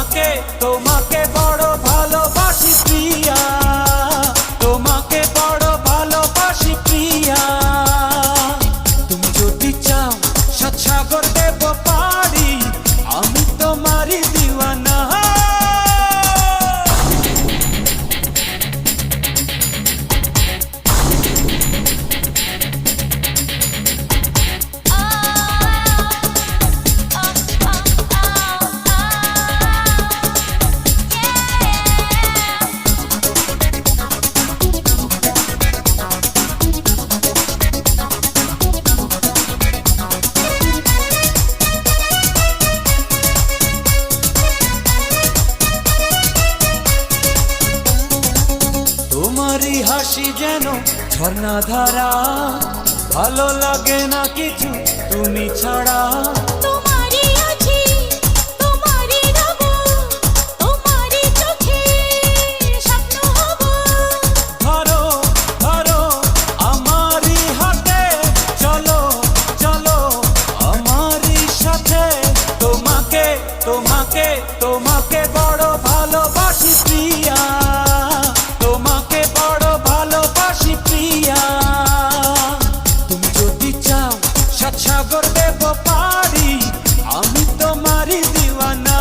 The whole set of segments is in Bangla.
তোমাকে তোমাকে বড় ভালোবাসি প্রিয়া, তোমাকে বড় ভালোবাসি প্রিয়া। তুমি যদি চাও সাত সাগর দেব পাড়ি, আমি তোমারই দিওয়ানা। তোমারই হাসি যেন ঝর্ণা ধারা, ভালো লাগে না কিছু তুমি ছাড়া। তোমারই আছি, তোমারই রব, তোমারই চোখে স্বপ্ন হব। ধরো ধরো আমারই হাতে, চলো চলো আমারই সাথে। তোমাকে তোমাকে তোমাকে বড় ভালোবাসি প্রিয়া, তোমাকে বড় ভালোবাসি প্রিয়া। তুমি যদি চাও সাত সাগর দেব পাড়ি, আমি তোমারই দিওয়ানা।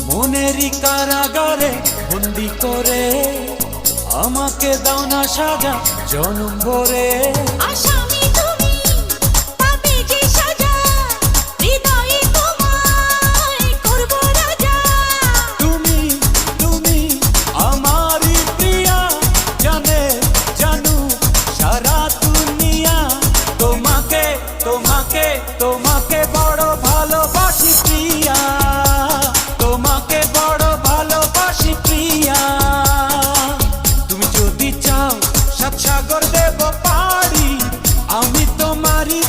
মনেরই কারাগারে বন্দি করে, আমাকে দাও না সাজা জনম ভরে। আসামি তুমি, পাবে যে সাজা, হৃদয়ে তোমায় করব রাজা। তুমি তুমি আমারই প্রিয়া, জানে জানু সারা দুনিয়া। তোমাকে তোমাকে তোমাকে বড় ভালোবাসি প্রিয়া, তোমাকে বড় ভালোবাসি প্রিয়া। তুমি যদি চাও সাত সাগর দেব পাড়ি, আমি তোমারই